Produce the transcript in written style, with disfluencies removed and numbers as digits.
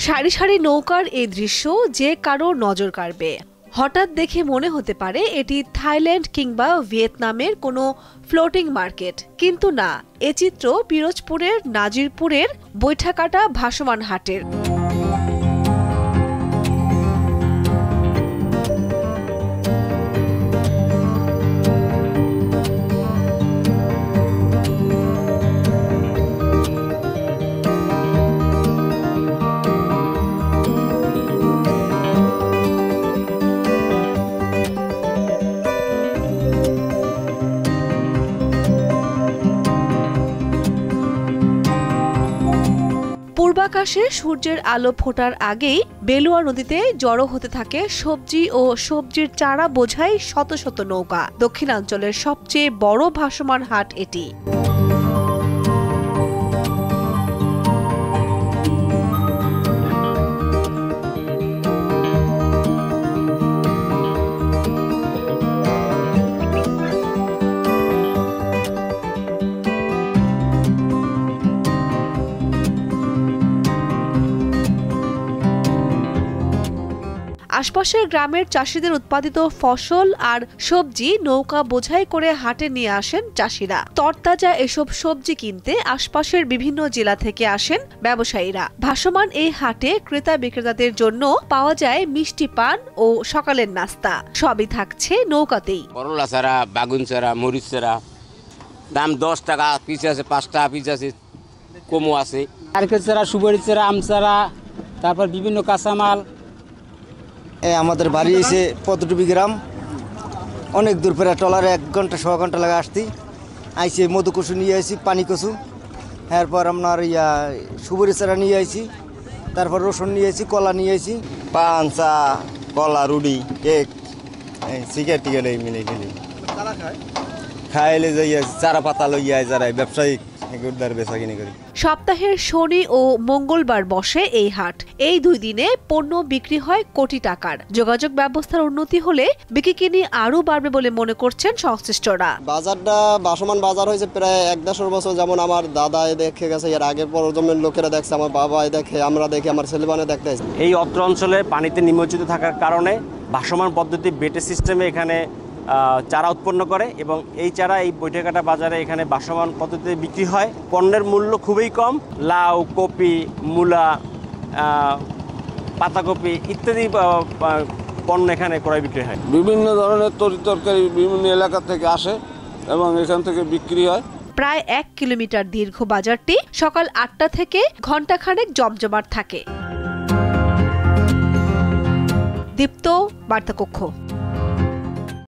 সারি সারি নৌকার এই দৃশ্য যে কারো নজর কাড়বে। হঠাৎ দেখে মনে হতে পারে এটি থাইল্যান্ড কিংবা ভিয়েতনামের কোনো ফ্লোটিং মার্কেট, কিন্তু না, এ চিত্র পিরোজপুরের নাজিরপুরের বৈঠাকাটা ভাসমান হাটের। পূর্বাকাশে সূর্যের আলো ফোটার আগেই বেলুয়া নদীতে জড়ো হতে থাকে সবজি ও সবজির চারা বোঝাই শত শত নৌকা। দক্ষিণাঞ্চলের সবচেয়ে বড় ভাসমান হাট এটি। আশপাশের গ্রামের চাষিদের উৎপাদিত ফসল আর সবজি নৌকা বোঝাই করে হাটে নিয়ে আসেন চাষিরা। তরতাজা এসব সবজি কিনতে আশপাশের বিভিন্ন জেলা থেকে আসেন ব্যবসায়ীরা। ভাসমান এই হাটে ক্রেতা বিক্রেতাদের জন্য পাওয়া যায় মিষ্টি পান ও সকালের নাস্তা। সবই থাকছে নৌকাতেই। করলা চারা, বাগুন চারা, মরিচ চারা, দাম 10 টাকা পিস আছে, 5 টাকা পিস আছে, কমও আছে। নারকেল চারা, সুপারি চারা, আম চারা, তারপর বিভিন্ন কাঁচামাল। আমাদের বাড়ি এসে পদ্মটুপি গ্রাম, অনেক দূর প্রায় ট্রলারে 1 ঘন্টা 1.5 ঘন্টা লাগে আসতি। আইসে মধু কচু নিয়ে আসি, পানি কচু, এরপর আপনার সুপারি চারা নিয়ে আসি, তারপর রসুন নিয়ে আসি, কলা নিয়ে আসি, পান, চা, কলা, রুটি, কেক, সিগারেট টিকেট এই মিলে গেলে খাইলে যাই চারা পাতা লইয়া যারা ব্যবসায়িক বেচা কিনে করি। সপ্তাহের শনি ও মঙ্গলবার বসে এই হাট। এই 2 দিনে পণ্য বিক্রি হয় কোটি টাকার। যোগাযোগ ব্যবস্থার উন্নতি হলে বিক্রি আরো বাড়বে বলে মনে করছেন সংশ্লিষ্টরা। বাজারটা ভাসমান বাজার হয়েছে প্রায় 1-1.5 বছর। যেমন আমার দাদা দেখে গেছে, এর আগের প্রজন্মের লোকেরা দেখছে, আমার বাবা দেখে, আমরা দেখি, আমার ছেলেবানে দেখতে। এই অত্র অঞ্চলে পানিতে নিমজ্জিত থাকার কারণে ভাসমান পদ্ধতি বেটে সিস্টেমে এখানে চারা উৎপন্ন করে এবং এই চারা এই বৈঠাকাটা বাজারে এখানে ভাসমান পদ্ধতিতে বিক্রি হয়। পণ্যের মূল্য খুবই কম। লাউ, কপি, মূলা, পাতাকপি ইত্যাদি পণ্য এখানে ক্রয় বিক্রি হয়। বিভিন্ন ধরনের তরকারি বিভিন্ন এলাকা থেকে আসে এবং এখান থেকে বিক্রি হয়। প্রায় 1 কিলোমিটার দীর্ঘ বাজারটি সকাল 8টা থেকে ঘণ্টাখানেক জমজমাট থাকে। দীপ্ত, বার্তা কক্ষ।